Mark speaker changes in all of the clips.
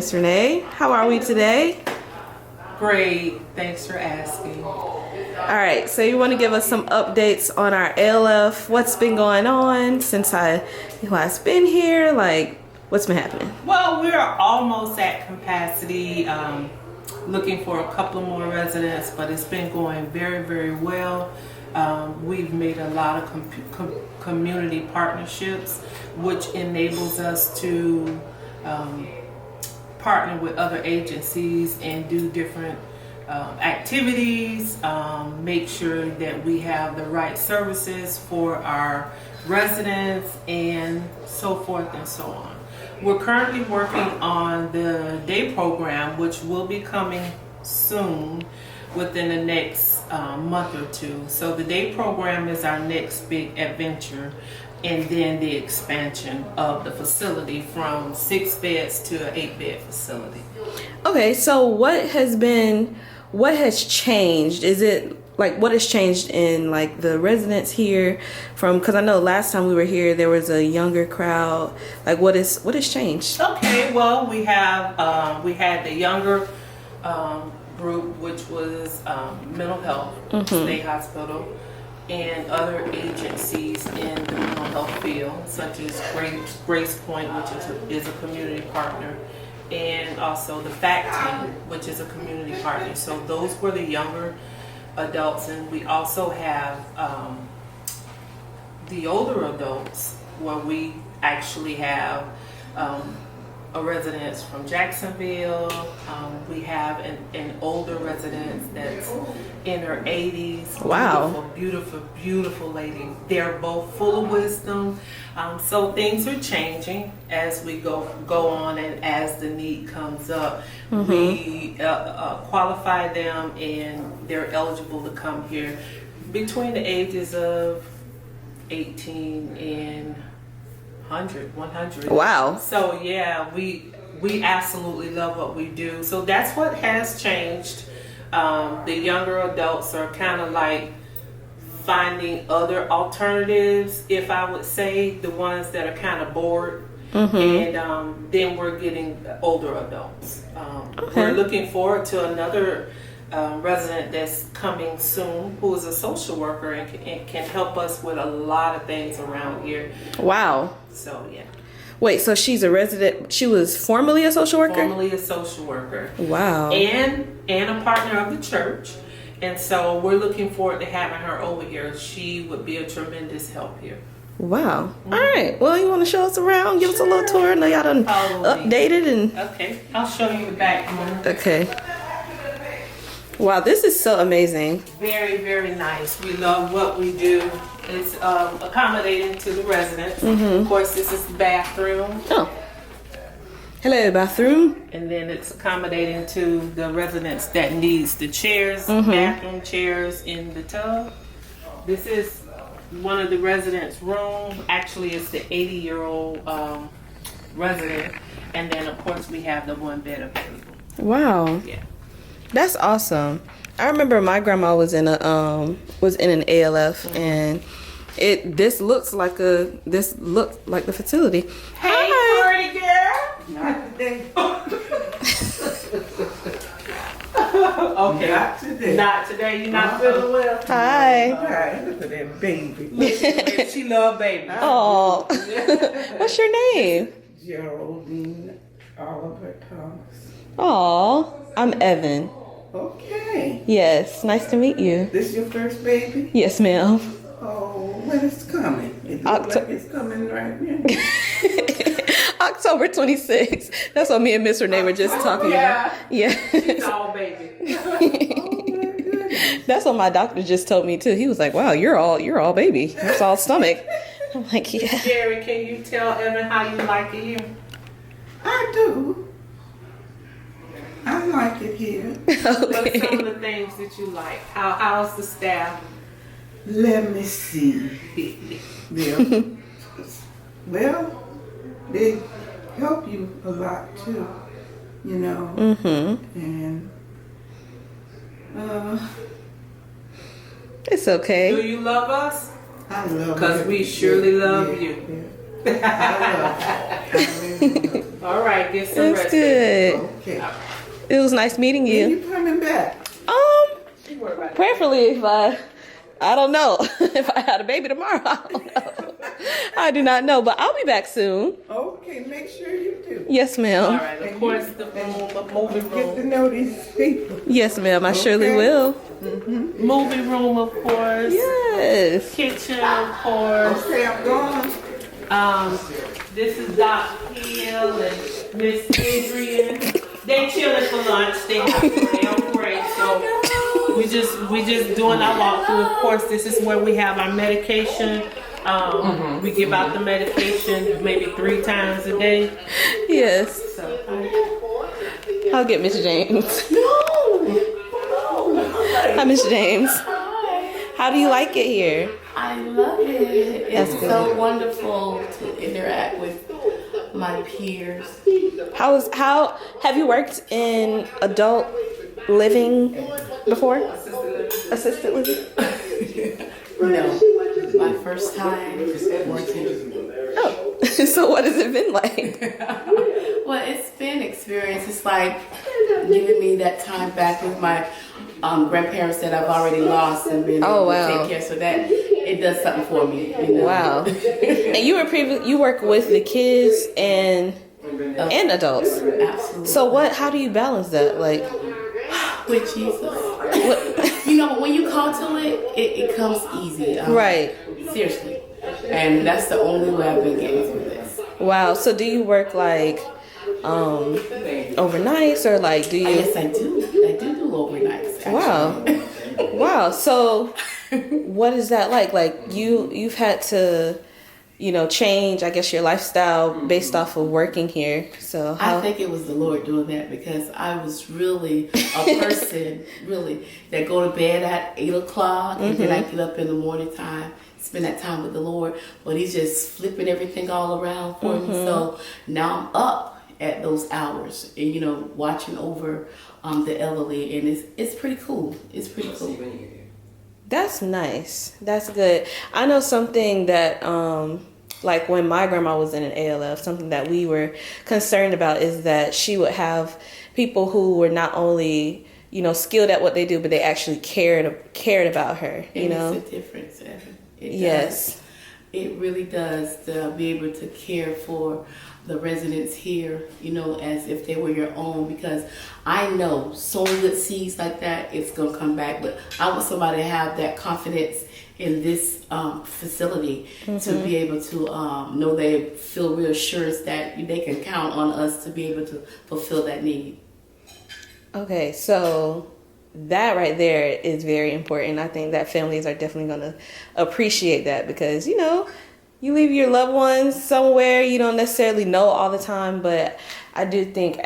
Speaker 1: Miss Renee. How are we today?
Speaker 2: Great. Thanks for asking.
Speaker 1: All right, so you want to give us some updates on our ALF? What's been going on since I've been here? Like, what's been happening?
Speaker 2: Well, we're almost at capacity. Looking for a couple more residents, but it's been going very, very well. We've made a lot of community partnerships, which enables us to partner with other agencies and do different activities, make sure that we have the right services for our residents, and so forth and so on. We're currently working on the day program, which will be coming soon within the next month or two. So the day program is our next big adventure, and then the expansion of the facility from 6 beds to an 8-bed facility.
Speaker 1: Okay, so what has changed? Is it like, what has changed in like the residents here from, because I know last time we were here there was a younger crowd. Like, what has changed?
Speaker 2: Okay, well, we had the younger group, which was mental health, state hospital, and other agencies in the mental health field, such as Grace Point, which is a community partner, and also the FACT team, which is a community partner. So those were the younger adults, and we also have the older adults, where we actually have a residence from Jacksonville. We have an older resident that's in her 80s.
Speaker 1: Wow.
Speaker 2: Beautiful lady. They're both full of wisdom. So things are changing as we go on, and as the need comes up. We qualify them, and they're eligible to come here between the ages of 18 and 100.
Speaker 1: Wow.
Speaker 2: So yeah, we absolutely love what we do. So that's what has changed. The younger adults are kind of like finding other alternatives, if I would say, the ones that are kind of bored. And then we're getting older adults. We're looking forward to another resident that's coming soon, who is a social worker and can help us with a lot of things around here.
Speaker 1: Wow.
Speaker 2: So yeah.
Speaker 1: Wait, so she's a resident. She was formerly a social worker?
Speaker 2: Formerly a social worker.
Speaker 1: Wow.
Speaker 2: And a partner of the church. And so we're looking forward to having her over here. She would be a tremendous help here.
Speaker 1: Wow. All right. Well, you want to show us around? Give us a little tour. I know y'all done updated and...
Speaker 2: Okay. I'll show you the back room.
Speaker 1: Okay. Wow, this is so amazing.
Speaker 2: Very, very nice. We love what we do. It's accommodating to the residents. Of course, this is the bathroom.
Speaker 1: Oh. Hello, bathroom.
Speaker 2: And then it's accommodating to the residents that needs the chairs, bathroom chairs in the tub. This is one of the residents' room. Actually, it's the 80-year-old resident. And then, of course, we have the 1 bed available.
Speaker 1: Wow.
Speaker 2: Yeah.
Speaker 1: That's awesome. I remember my grandma was in an ALF, and this looked like the facility.
Speaker 2: Hey,
Speaker 1: Hi.
Speaker 2: party girl. Not today. Okay.
Speaker 3: Not today.
Speaker 2: Not today. You're not feeling well.
Speaker 1: Hi.
Speaker 3: Right, look at that baby.
Speaker 2: She love baby.
Speaker 1: Oh. What's your name?
Speaker 3: Geraldine Oliver Thomas.
Speaker 1: Oh, I'm Evan.
Speaker 3: Okay.
Speaker 1: Yes, nice to meet you.
Speaker 3: This your first baby?
Speaker 1: Yes, ma'am.
Speaker 3: Oh, when it's coming? It looks like it's coming right now.
Speaker 1: October 26th. That's what me and Miss Renee were just talking about. Yeah.
Speaker 2: She's all baby.
Speaker 3: Oh my goodness.
Speaker 1: That's what my doctor just told me too. He was like, "Wow, you're all baby. It's all stomach." I'm like, "Yeah."
Speaker 2: Jerry, can you tell Evan how you like it here?
Speaker 3: I do. I like it here.
Speaker 2: What's some of the things that you like? How's the staff?
Speaker 3: Let me see. Well, they help you a lot too, you know. And
Speaker 1: It's okay.
Speaker 2: Do you love us?
Speaker 3: I love it.
Speaker 2: Because we surely love you. All right, get some
Speaker 1: It's
Speaker 2: rest.
Speaker 1: good.
Speaker 3: Okay.
Speaker 1: It was nice meeting
Speaker 3: When
Speaker 1: you.
Speaker 3: you coming back?
Speaker 1: Prayerfully, if I don't know if I had a baby tomorrow. I don't know. I do not know, but I'll be back soon.
Speaker 3: Okay, make sure you do.
Speaker 1: Yes, ma'am.
Speaker 2: All right, of course, the moving
Speaker 3: Get to
Speaker 2: room.
Speaker 3: know these people.
Speaker 1: Yes, ma'am. I surely
Speaker 3: Okay.
Speaker 1: will.
Speaker 2: Moving room, of course.
Speaker 1: Yes.
Speaker 2: Kitchen, of course.
Speaker 3: Okay, I'm going.
Speaker 2: This is Doc Hill and Miss Adrian. They chilling for lunch. They on break, so we just doing our walkthrough. Of course, this is where we have our medication. We give out the medication maybe 3 times a day.
Speaker 1: Yes.
Speaker 2: So,
Speaker 1: I'll get Miss James. Hi, Miss James. How do you like it here?
Speaker 4: I love it.
Speaker 1: That's
Speaker 4: It's
Speaker 1: good.
Speaker 4: so wonderful to interact with my peers.
Speaker 1: How have you worked in adult living before? Assisted living?
Speaker 4: No, my first time working.
Speaker 1: Oh, so what has it been like?
Speaker 4: Well, it's been experience. It's like giving me that time back with my grandparents that I've already lost and been
Speaker 1: Oh,
Speaker 4: able
Speaker 1: wow.
Speaker 4: to take care. So that it does something for me. You know?
Speaker 1: Wow. And you work with the kids and adults.
Speaker 4: Absolutely.
Speaker 1: So how do you balance that? Like,
Speaker 4: With Jesus.
Speaker 1: what?
Speaker 4: You know, when you call to it comes easy.
Speaker 1: Right.
Speaker 4: Seriously. And that's the only way I've been getting through this.
Speaker 1: Wow. So do you work like overnights or like do you?
Speaker 4: Yes, I do. I do overnights. Actually.
Speaker 1: Wow. Wow. So what is that like? Like you've had to, change, I guess, your lifestyle based off of working here. So
Speaker 4: I think it was the Lord doing that because I was really a person, really, that go to bed at 8 o'clock and then I get up in the morning time, spend that time with the Lord. But He's just flipping everything all around for me. So now I'm up at those hours and, watching over the elderly. And it's pretty cool. It's pretty cool.
Speaker 1: That's nice. That's good. I know something that, like when my grandma was in an ALF, something that we were concerned about is that she would have people who were not only, skilled at what they do, but they actually cared about her,
Speaker 4: It makes a difference, Evan. It
Speaker 1: Yes.
Speaker 4: does. It really does to be able to care for the residents here, as if they were your own, because I know sowing good seeds like that, it's going to come back. But I want somebody to have that confidence in this facility to be able to know they feel reassurance that they can count on us to be able to fulfill that need.
Speaker 1: Okay, so that right there is very important. I think that families are definitely going to appreciate that because, you leave your loved ones somewhere you don't necessarily know all the time, but I do think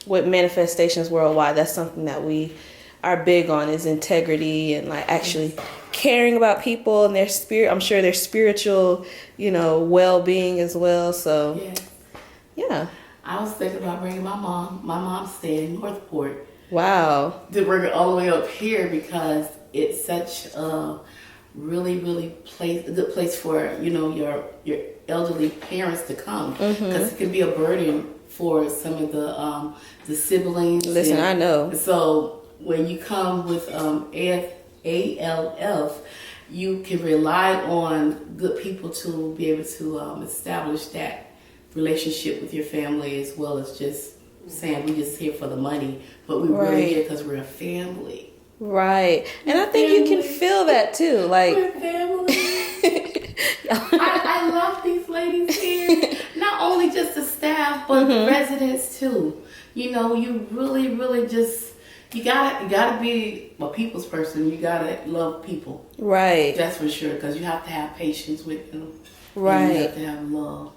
Speaker 1: with Manifestations Worldwide, that's something that we are big on is integrity and like actually caring about people and their spirit. I'm sure their spiritual, well-being as well. So, yeah.
Speaker 4: I was thinking about bringing my mom. My mom stayed in Northport.
Speaker 1: Wow.
Speaker 4: To bring her all the way up here because it's such a really, really a good place for your elderly parents to come because it can be a burden for some of the siblings.
Speaker 1: Listen, I know.
Speaker 4: So when you come with ALF, you can rely on good people to be able to establish that relationship with your family as well as just saying we just here for the money, but we really here because we're a family.
Speaker 1: Right. And I think you can feel that too. Like
Speaker 4: we're family. I love these ladies here. Not only just the staff, but the residents too. You really, really just you gotta be a people's person. You gotta love people.
Speaker 1: Right.
Speaker 4: That's for sure, because you have to have patience with them.
Speaker 1: Right.
Speaker 4: And you have to have love.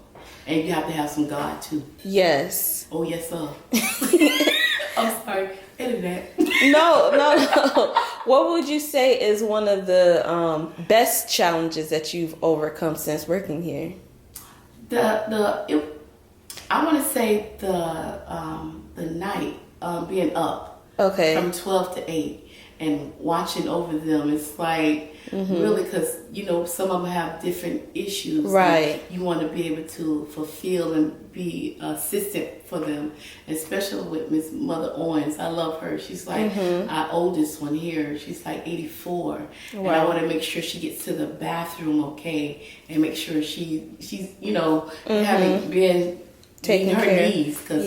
Speaker 4: And you have to have some God too.
Speaker 1: Yes.
Speaker 4: Oh yes, sir. I'm sorry. Edit that.
Speaker 1: No. What would you say is one of the best challenges that you've overcome since working here?
Speaker 4: I want to say the night being up
Speaker 1: Okay.
Speaker 4: From 12 to 8. And watching over them, it's like really, because some of them have different issues.
Speaker 1: Right.
Speaker 4: You want to be able to fulfill and be assistant for them, especially with Miss Mother Owens. I love her. She's like our oldest one here. She's like 84, and I want to make sure she gets to the bathroom okay, and make sure she's having been
Speaker 1: taking
Speaker 4: her
Speaker 1: care.
Speaker 4: needs, because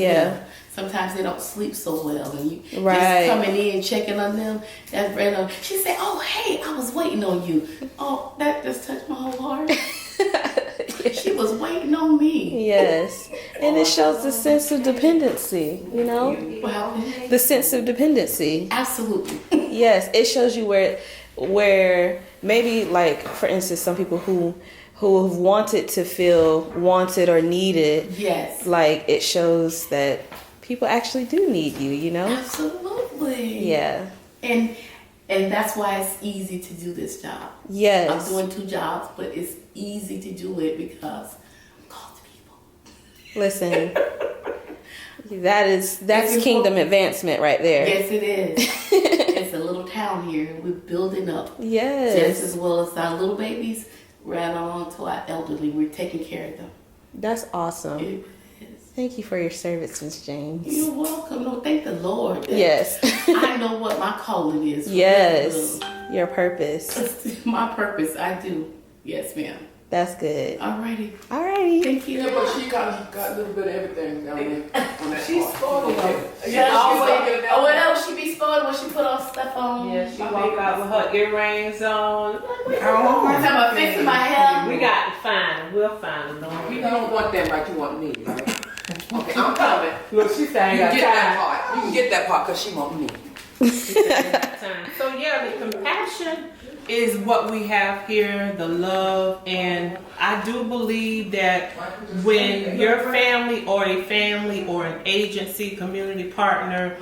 Speaker 4: sometimes they don't sleep so well, and you just coming in checking on them. That's random. She said, "Oh, hey, I was waiting on you." Oh, that just touched my whole heart. She was waiting on me.
Speaker 1: Yes, and it shows the sense of dependency. The sense of dependency.
Speaker 4: Absolutely.
Speaker 1: Yes, it shows you where maybe, like, for instance, some people who have wanted to feel wanted or needed.
Speaker 4: Yes.
Speaker 1: Like, it shows that people actually do need you,
Speaker 4: Absolutely.
Speaker 1: Yeah.
Speaker 4: And that's why it's easy to do this job.
Speaker 1: Yes.
Speaker 4: I'm doing 2 jobs, but it's easy to do it because I'm called to people.
Speaker 1: Listen, that's kingdom advancement right there.
Speaker 4: Yes, it is. It's a little town here, and we're building up.
Speaker 1: Yes.
Speaker 4: Just as well as our little babies, right along to our elderly. We're taking care of them.
Speaker 1: That's awesome.
Speaker 4: It is.
Speaker 1: Thank you for your service, Miss James.
Speaker 4: You're welcome. No, thank the Lord.
Speaker 1: Yes.
Speaker 4: I know what my calling is.
Speaker 1: Yes. Your purpose.
Speaker 4: My purpose, I do. Yes, ma'am.
Speaker 1: That's good.
Speaker 4: Alrighty. Thank you.
Speaker 3: Yeah, but she got a little bit of everything down there.
Speaker 2: She's spoiled.
Speaker 4: What else she be spoiled when she put all stuff on?
Speaker 2: Yeah, she walk out with her earrings on.
Speaker 4: I'm talking about fixing my hair.
Speaker 2: We got to find them. We'll find them.
Speaker 3: You don't want that like you want me, right? Okay, I'm coming.
Speaker 2: Look, she saying
Speaker 3: You can get that part. You can get that part because she want me.
Speaker 2: So yeah, the compassion is what we have here, the love, and I do believe that when your family or an agency, community partner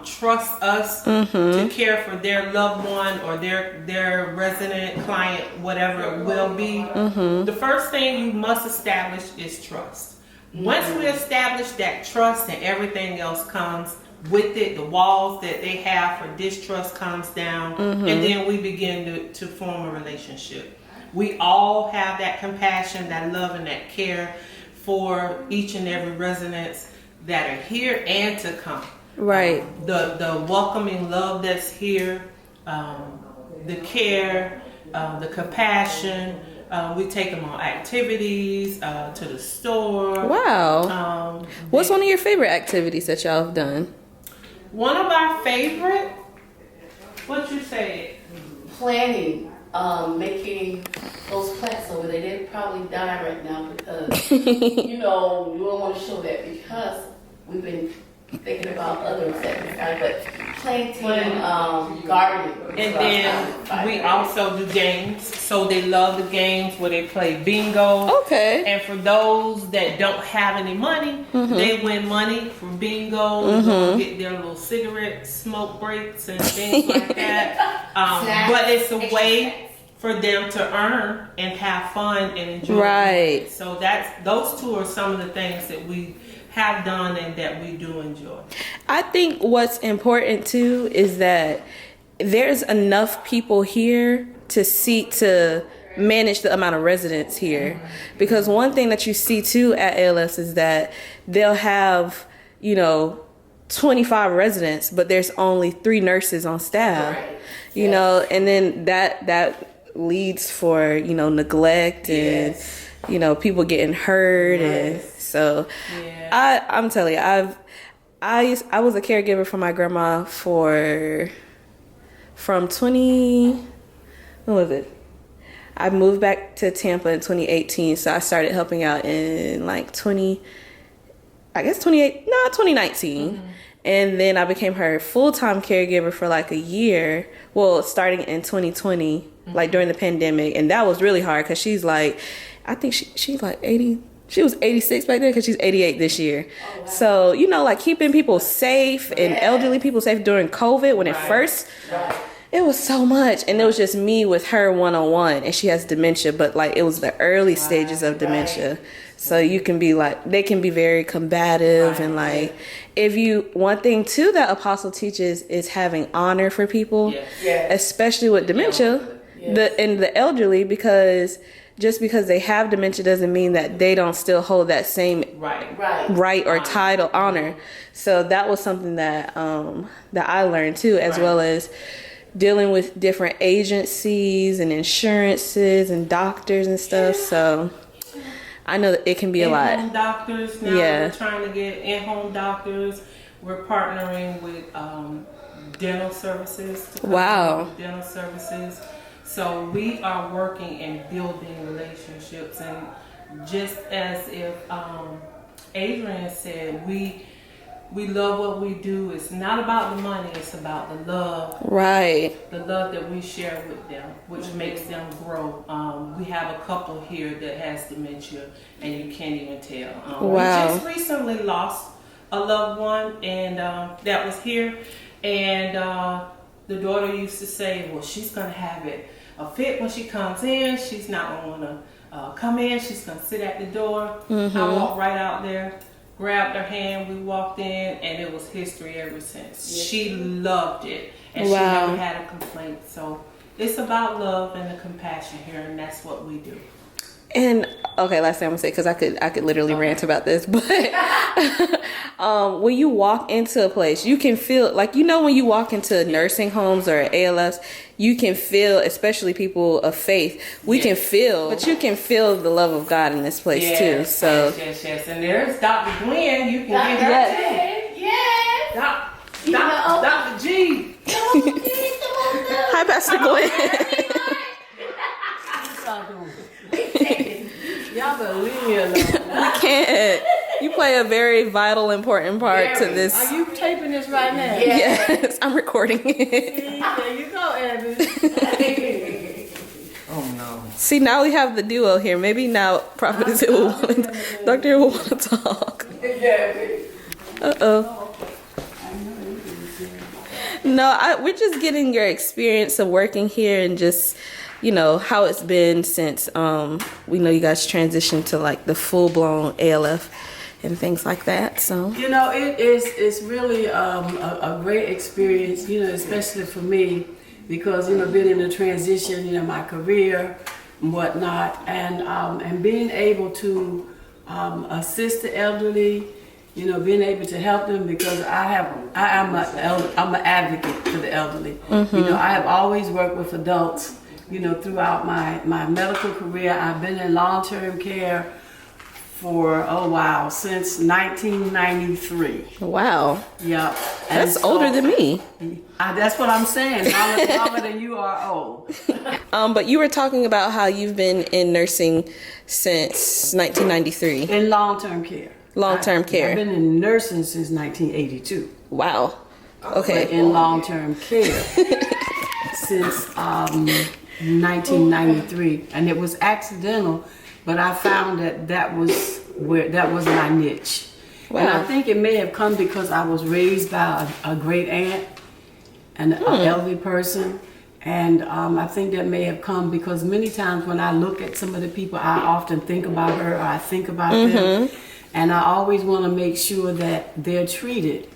Speaker 2: trust us to care for their loved one or their resident, client, whatever it will be, the first thing you must establish is trust. Once we establish that trust, and everything else comes with it, the walls that they have for distrust comes down, and then we begin to form a relationship. We all have that compassion, that love, and that care for each and every residents that are here and to come.
Speaker 1: Right.
Speaker 2: The welcoming love that's here, the care, the compassion. We take them on activities, to the store.
Speaker 1: Wow. What's one of your favorite activities that y'all have done?
Speaker 2: One of our favorite, what you say?
Speaker 4: Planning, making those plants over there. They'd probably die right now because, you don't want to show that because we've been thinking about other insecticides, but planting, gardening.
Speaker 2: And then we also do games. So they love the games where they play bingo.
Speaker 1: Okay.
Speaker 2: And for those that don't have any money, they win money from bingo. They get their little cigarette smoke breaks and things like that. But it's a way for them to earn and have fun and enjoy.
Speaker 1: Right.
Speaker 2: So those two are some of the things that we have done and that we do enjoy.
Speaker 1: I think what's important too is that there's enough people here to manage the amount of residents here. Because one thing that you see too at ALS is that they'll have, 25 residents, but there's only 3 nurses on staff. Right. And then that leads for, neglect and people getting hurt. And so I'm telling you, I was a caregiver for my grandma from 20, when was it? I moved back to Tampa in 2018, so I started helping out in 2019. And then I became her full-time caregiver for a year, starting in 2020, during the pandemic. And that was really hard because she's I think she's 80. She was 86 back then because she's 88 this year. Oh, wow. So, keeping people safe and elderly people safe during COVID when it first, it was so much. And it was just me with her one-on-one. And she has dementia, but it was the early stages of dementia. So you can be like, they can be very combative and like, if you, one thing too that Apostle teaches is having honor for people, especially with dementia, and the elderly, because just because they have dementia doesn't mean that they don't still hold that same right or title, honor. So that was something that that I learned too, as well as dealing with different agencies and insurances and doctors and stuff. So I know that it can be a lot.
Speaker 2: In-home doctors now. We're trying to get in-home doctors. We're partnering with dental services. Dental services. So we are working and building relationships. And just as if Adrian said, we love what we do. It's not about the money. It's about the love. Right. The love that we share with them, which makes them grow. We have a couple here that has dementia, and you can't even tell. We just recently lost a loved one, and that was here. And the daughter used to say, well, she's going to have it a fit when she comes in. She's not going to want to come in. She's going to sit at the door. I walked right out there, grabbed her hand, we walked in, and it was history ever since. She loved it, and she never had a complaint. So it's about love and the compassion here, and that's what we do.
Speaker 1: And okay, last thing I'm gonna say, because I could literally rant about this, but when you walk into a place, you can feel, like, you know, when you walk into nursing homes or ALFs, you can feel, especially people of faith, we can feel, but you can feel the love of God in this place too. So
Speaker 2: yes. And there's Dr. Gwen. You can get her.
Speaker 4: Yes.
Speaker 2: Dr. G.
Speaker 1: Hi, Pastor Gwen.
Speaker 3: Y'all better leave me alone.
Speaker 1: We can't. You play a very vital, important part to this.
Speaker 3: Are you taping this right now?
Speaker 1: Yes, I'm recording it.
Speaker 3: There you go, Evan. Oh no.
Speaker 1: See, now we have the duo here. Maybe now Prophetess will want to, Dr. will want to talk. No, we're just getting your experience of working here and just, you know, how it's been since we know you guys transitioned to like the full-blown ALF and things like that. So,
Speaker 3: you know, it's really a great experience, you know, especially for me, because, you know, being in a transition, you know, my career and whatnot, and being able to assist the elderly, you know, being able to help them, because I'm an advocate for the elderly. You know, I have always worked with adults. You know, throughout my medical career, I've been in long-term care for, since 1993.
Speaker 1: Wow.
Speaker 3: Yep.
Speaker 1: That's older than me.
Speaker 3: That's what I'm saying. Longer than you are old.
Speaker 1: But you were talking about how you've been in nursing since 1993.
Speaker 3: In long-term care.
Speaker 1: Long-term care.
Speaker 3: I've been in nursing since 1982.
Speaker 1: Wow. Okay.
Speaker 3: But in long-term care since 1993, and it was accidental, but I found that was my niche. Wow. And I think it may have come because I was raised by a great aunt and an elderly person, and I think that may have come because many times when I look at some of the people, I often think about her, or I think about them, and I always want to make sure that they're treated,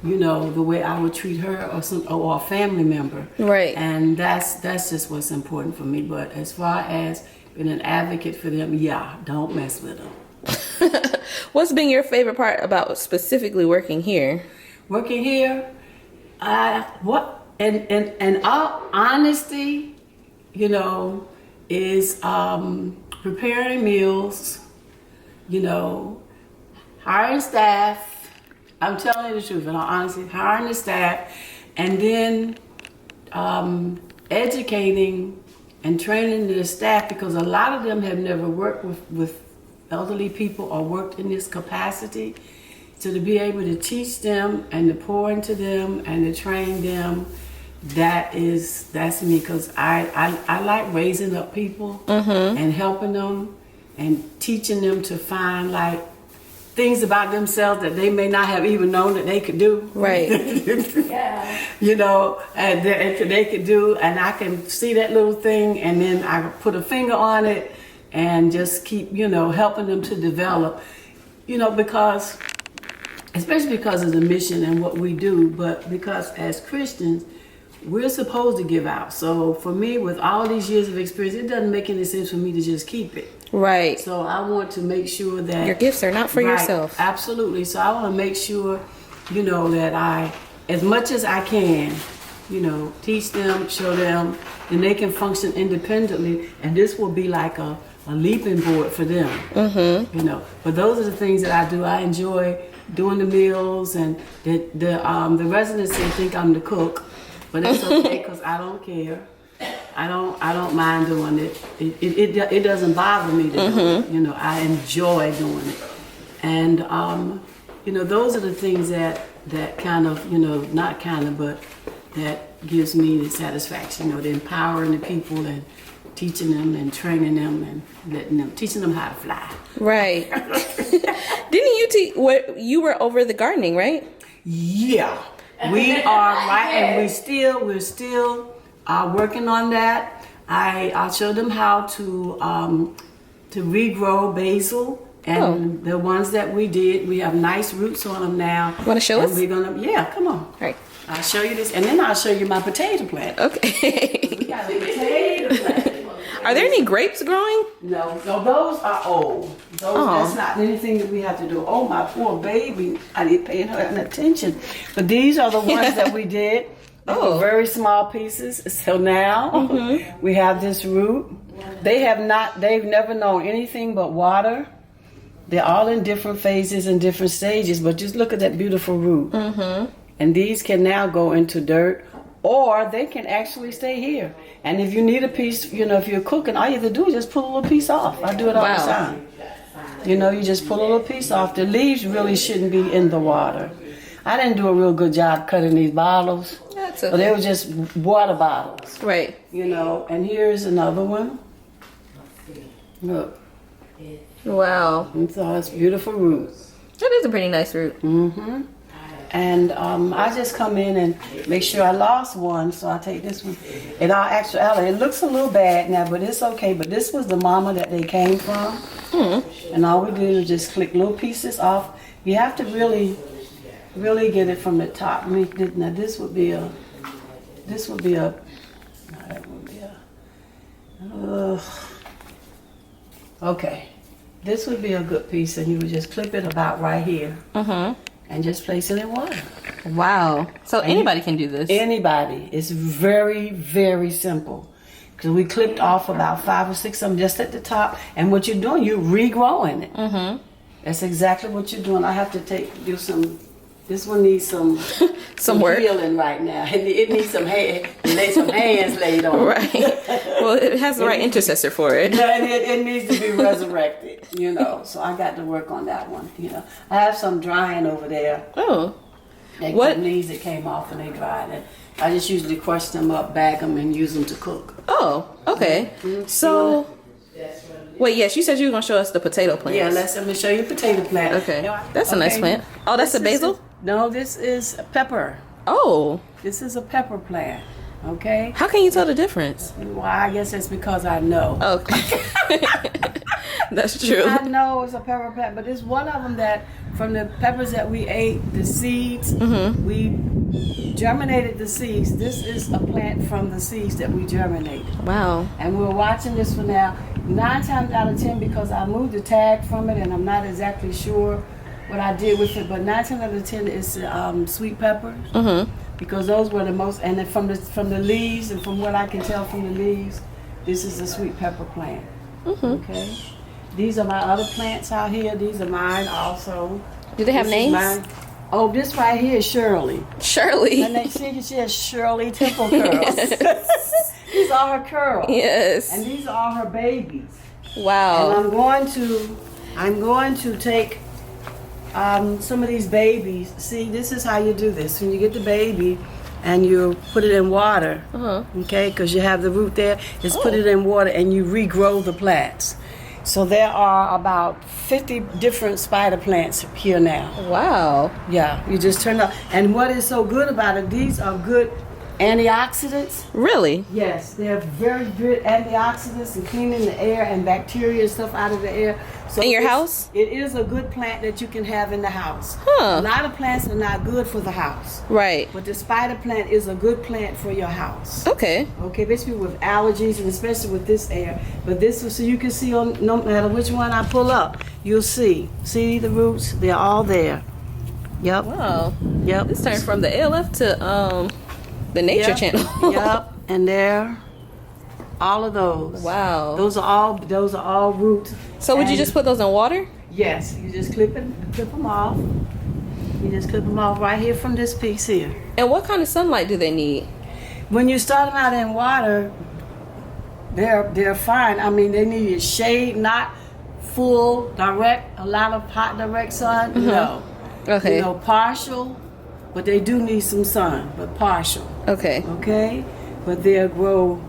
Speaker 3: you know, the way I would treat her or a family member. Right. And that's just what's important for me. But as far as being an advocate for them, don't mess with them.
Speaker 1: What's been your favorite part about specifically working here?
Speaker 3: Working here, in all honesty, you know, is preparing meals, you know, hiring staff. I'm telling you the truth, in all honesty, hiring the staff, and then educating and training the staff, because a lot of them have never worked with elderly people or worked in this capacity. So to be able to teach them and to pour into them and to train them, that's me, because I like raising up people and helping them and teaching them to find like things about themselves that they may not have even known that they could do. Right. You know, and they could do, and I can see that little thing, and then I put a finger on it, and just keep, helping them to develop, because, especially because of the mission and what we do, but because as Christians, we're supposed to give out. So for me, with all these years of experience, it doesn't make any sense for me to just keep it.
Speaker 1: Right.
Speaker 3: So I want to make sure that
Speaker 1: your gifts are not for yourself.
Speaker 3: Absolutely. So I want to make sure, that I, as much as I can, teach them, show them, and they can function independently. And this will be like a leaping board for them. Mm-hmm. But those are the things that I do. I enjoy doing the meals, and the residents they think I'm the cook, but it's okay because I don't care. I don't mind doing it. It doesn't bother me to do it. I enjoy doing it, and those are the things that kind of not kind of, but that gives me the satisfaction. The empowering the people and teaching them and training them and letting them, teaching them how to fly.
Speaker 1: Right. Didn't you you were over the gardening, right?
Speaker 3: Yeah, we are right, and we're still working on that. I'll show them how to regrow basil, and the ones that we did, we have nice roots on them now.
Speaker 1: Want to show us?
Speaker 3: We're gonna, come on.
Speaker 1: All right.
Speaker 3: I'll show you this, and then I'll show you my potato plant.
Speaker 1: Okay.
Speaker 3: We got a potato plant.
Speaker 1: Are there any grapes growing?
Speaker 3: No, those are old. That's not anything that we have to do. Oh, my poor baby. I need paying her an attention. But these are the ones that we did. They were very small pieces. So now we have this root. They've never known anything but water. They're all in different phases and different stages, but just look at that beautiful root. Mm-hmm. And these can now go into dirt, or they can actually stay here. And if you need a piece, if you're cooking, all you have to do is just pull a little piece off. I do it all the time. You just pull a little piece off. The leaves really shouldn't be in the water. I didn't do a real good job cutting these bottles.
Speaker 1: That's okay.
Speaker 3: But they were just water bottles.
Speaker 1: Right.
Speaker 3: And here's another one. Look.
Speaker 1: Wow.
Speaker 3: And so it's beautiful root.
Speaker 1: That is a pretty nice root.
Speaker 3: Mm-hmm. And I just come in and make sure I lost one, so I take this one. In all actuality, it looks a little bad now, but it's okay. But this was the mama that they came from. Mm-hmm. And all we did was just click little pieces off. You have to really get it from the top. Now this would be a, okay. This would be a good piece, and you would just clip it about right here. Mm-hmm. And just place it in water.
Speaker 1: Wow. So anybody can do this?
Speaker 3: Anybody. It's very, very simple. Because we clipped off about 5 or 6 of them just at the top. And what you're doing, you're regrowing it. Mm-hmm. That's exactly what you're doing. I have to do some. This one needs some
Speaker 1: work.
Speaker 3: Healing right now. It needs some hands laid on.
Speaker 1: Right. Well, it has the right intercessor for it.
Speaker 3: Yeah, it needs to be resurrected. So I got to work on that one. I have some drying over there.
Speaker 1: Oh.
Speaker 3: What leaves that came off and they dried it. I just usually crush them up, bag them, and use them to cook.
Speaker 1: Oh, okay. Mm-hmm. So. Wait, yes, you said you were going to show us the potato plant.
Speaker 3: Yeah, let me show you the potato plant.
Speaker 1: Okay. That's a nice plant. Oh, that's a basil?
Speaker 3: No, this is pepper.
Speaker 1: Oh.
Speaker 3: This is a pepper plant. Okay?
Speaker 1: How can you tell the difference?
Speaker 3: Well, I guess it's because I know.
Speaker 1: Okay. That's true.
Speaker 3: I know it's a pepper plant, but it's one of them that, from the peppers that we ate, the seeds, we germinated the seeds. This is a plant from the seeds that we germinated. Wow. And we're watching this for now. 9 times out of 10, because I moved the tag from it, and I'm not exactly sure what I did with it, but 9 times out of 10 is sweet peppers, because those were the most. And then from the leaves, and from what I can tell from the leaves, this is a sweet pepper plant. Okay. These are my other plants out here. These are mine also.
Speaker 1: Do they have names?
Speaker 3: Oh, this right here is Shirley.
Speaker 1: Shirley.
Speaker 3: And she has Shirley Temple curls. Yes. These are her curls.
Speaker 1: Yes.
Speaker 3: And these are her babies.
Speaker 1: Wow.
Speaker 3: And I'm going to take some of these babies. See, this is how you do this. When you get the baby and you put it in water, okay, because you have the root there, just put it in water and you regrow the plants. So there are about 50 different spider plants here now.
Speaker 1: Wow.
Speaker 3: Yeah, you just turn up. And what is so good about it, these are good antioxidants.
Speaker 1: Really?
Speaker 3: Yes, they're very good antioxidants and cleaning the air and bacteria and stuff out of the air. So
Speaker 1: In your house?
Speaker 3: It is a good plant that you can have in the house.
Speaker 1: Huh.
Speaker 3: A lot of plants are not good for the house.
Speaker 1: Right.
Speaker 3: But the spider plant is a good plant for your house.
Speaker 1: Okay.
Speaker 3: Okay, basically with allergies and especially with this air. But this is so you can see on no matter which one I pull up, you'll see. See the roots? They're all there. Yep.
Speaker 1: Wow.
Speaker 3: Yep.
Speaker 1: This turned from the ALF to the Nature
Speaker 3: Yep.
Speaker 1: Channel.
Speaker 3: Yep. And there, all of those.
Speaker 1: Wow.
Speaker 3: Those are all roots.
Speaker 1: So would you
Speaker 3: And-
Speaker 1: just put those in water?
Speaker 3: Yes, you just clip them off. You just clip them off right here from this piece here.
Speaker 1: And what kind of sunlight do they need?
Speaker 3: When you start them out in water, they're fine. I mean, they need shade, not full direct, a lot of hot direct sun. No.
Speaker 1: Okay.
Speaker 3: You know, partial, but they do need some sun, but partial.
Speaker 1: Okay.
Speaker 3: Okay, but they'll grow.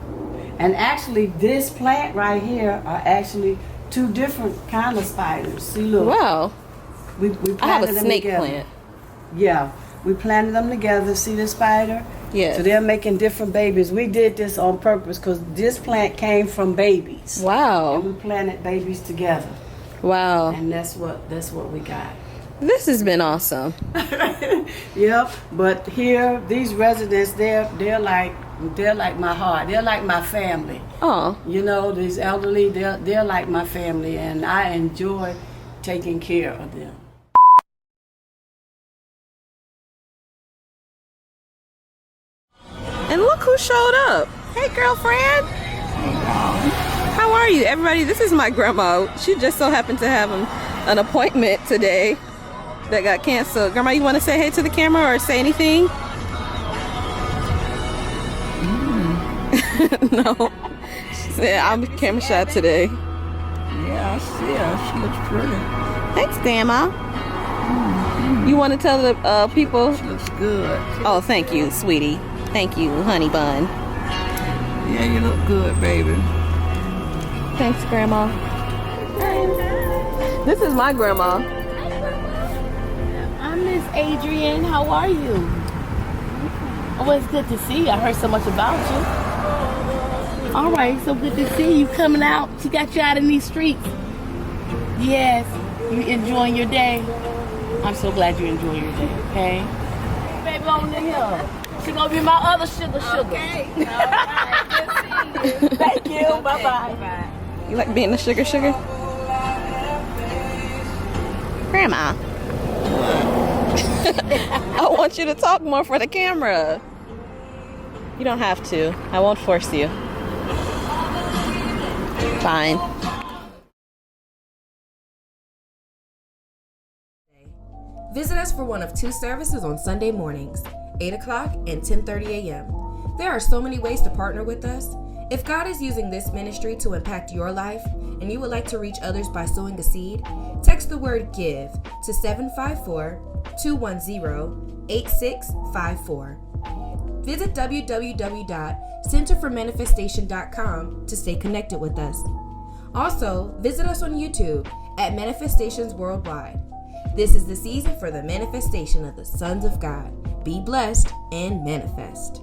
Speaker 3: And actually, this plant right here are actually two different kind of spiders. See, look.
Speaker 1: Wow.
Speaker 3: We
Speaker 1: I have
Speaker 3: planted
Speaker 1: a
Speaker 3: them
Speaker 1: snake
Speaker 3: together.
Speaker 1: plant.
Speaker 3: Yeah, we planted them together. See the spider?
Speaker 1: Yes.
Speaker 3: So they're making different babies. We did this on purpose because this plant came from babies. And
Speaker 1: Wow.
Speaker 3: we planted babies together,
Speaker 1: Wow.
Speaker 3: and that's what we got.
Speaker 1: This has been awesome.
Speaker 3: Yep. But here, these residents, they're like my heart. They're like my family.
Speaker 1: Oh.
Speaker 3: You know, these elderly, they're like my family, and I enjoy taking care of them.
Speaker 1: And look who showed up. Hey, girlfriend. How are you? Everybody, this is my grandma. She just so happened to have an appointment today that got canceled. Grandma, you want to say hey to the camera or say anything? No. She said, I'm camera shy today.
Speaker 5: Yeah, I see her. She looks pretty.
Speaker 1: Thanks, Grandma. You want to tell the people?
Speaker 5: She looks good.
Speaker 1: Oh, thank you, sweetie. Thank you, honey bun.
Speaker 5: Yeah, you look good, baby.
Speaker 1: Thanks, Grandma. This is my grandma.
Speaker 6: I'm Miss Adrian. How are you? Oh, it's good to see you. I heard so much about you. All right, so good to see you coming out. She got you out in these streets. Yes, you enjoying your day? I'm so glad you enjoy your day, okay? Baby on the hill. She gonna be my other sugar. Okay. All right. Good seeing you. Thank you. Okay. Bye-bye.
Speaker 1: You like being the sugar? Grandma. I want you to talk more for the camera. You don't have to. I won't force you. Fine.
Speaker 7: Visit us for one of two services on Sunday mornings, 8 o'clock and 10:30 a.m. There are so many ways to partner with us. If God is using this ministry to impact your life and you would like to reach others by sowing a seed, text the word GIVE to 754-210-8654. Visit www.centerformanifestation.com to stay connected with us. Also, visit us on YouTube at Manifestations Worldwide. This is the season for the manifestation of the sons of God. Be blessed and manifest.